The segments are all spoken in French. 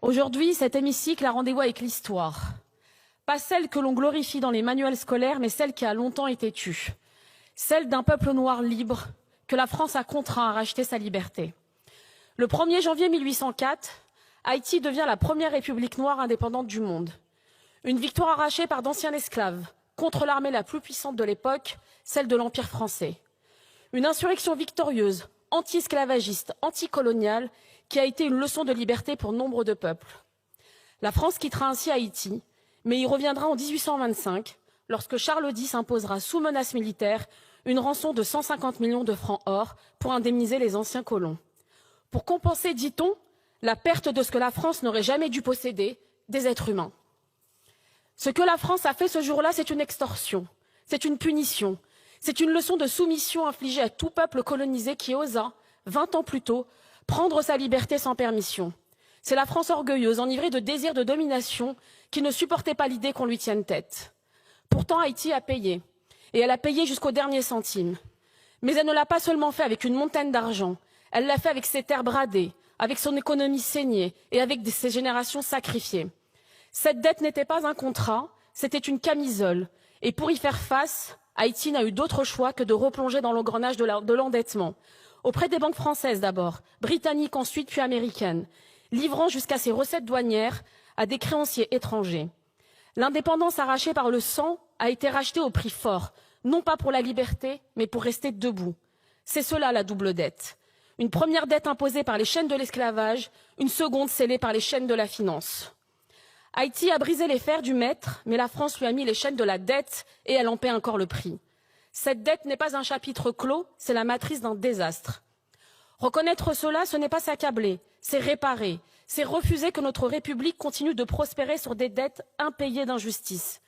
Aujourd'hui, cet hémicycle a rendez-vous avec l'histoire. Pas celle que l'on glorifie dans les manuels scolaires, mais celle qui a longtemps été tue. Celle d'un peuple noir libre que la France a contraint à racheter sa liberté. Le 1er janvier 1804, Haïti devient la première république noire indépendante du monde. Une victoire arrachée par d'anciens esclaves contre l'armée la plus puissante de l'époque, celle de l'Empire français. Une insurrection victorieuse, anti-esclavagiste, anticoloniale, qui a été une leçon de liberté pour nombre de peuples. La France quittera ainsi Haïti, mais y reviendra en 1825, lorsque Charles X imposera sous menace militaire une rançon de 150 millions de francs or pour indemniser les anciens colons. Pour compenser, dit-on, la perte de ce que la France n'aurait jamais dû posséder, des êtres humains. Ce que la France a fait ce jour-là, c'est une extorsion, c'est une punition, c'est une leçon de soumission infligée à tout peuple colonisé qui osa, 20 ans plus tôt, prendre sa liberté sans permission. C'est la France orgueilleuse, enivrée de désir de domination, qui ne supportait pas l'idée qu'on lui tienne tête. Pourtant, Haïti a payé, et elle a payé jusqu'au dernier centime. Mais elle ne l'a pas seulement fait avec une montagne d'argent, elle l'a fait avec ses terres bradées, avec son économie saignée et avec ses générations sacrifiées. Cette dette n'était pas un contrat, c'était une camisole. Et pour y faire face, Haïti n'a eu d'autre choix que de replonger dans l'engrenage de l'endettement. Auprès des banques françaises d'abord, britanniques ensuite, puis américaines, livrant jusqu'à ses recettes douanières à des créanciers étrangers. L'indépendance arrachée par le sang a été rachetée au prix fort, non pas pour la liberté, mais pour rester debout. C'est cela la double dette. Une première dette imposée par les chaînes de l'esclavage, une seconde scellée par les chaînes de la finance. Haïti a brisé les fers du maître, mais la France lui a mis les chaînes de la dette et elle en paie encore le prix. Cette dette n'est pas un chapitre clos, c'est la matrice d'un désastre. Reconnaître cela, ce n'est pas s'accabler, c'est réparer, c'est refuser que notre République continue de prospérer sur des dettes impayées d'injustice.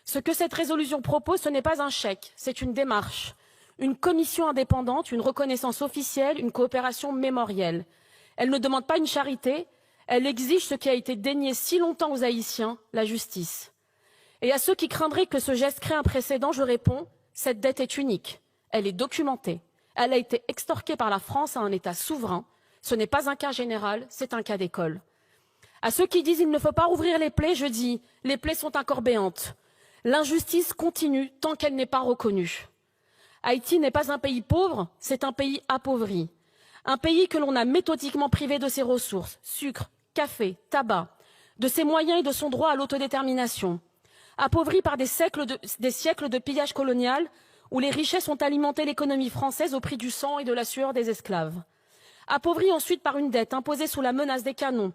Ce que cette résolution propose, ce n'est pas un chèque, c'est une démarche, une commission indépendante, une reconnaissance officielle, une coopération mémorielle. Elle ne demande pas une charité, elle exige ce qui a été dénié si longtemps aux Haïtiens, la justice. Et à ceux qui craindraient que ce geste crée un précédent, je réponds, cette dette est unique, elle est documentée, elle a été extorquée par la France à un État souverain, ce n'est pas un cas général, c'est un cas d'école. À ceux qui disent il ne faut pas rouvrir les plaies, je dis, les plaies sont encore béantes. L'injustice continue tant qu'elle n'est pas reconnue. Haïti n'est pas un pays pauvre, c'est un pays appauvri. Un pays que l'on a méthodiquement privé de ses ressources, sucre, café, tabac, de ses moyens et de son droit à l'autodétermination. Appauvri par des siècles de pillage colonial où les richesses ont alimenté l'économie française au prix du sang et de la sueur des esclaves. Appauvri ensuite par une dette imposée sous la menace des canons,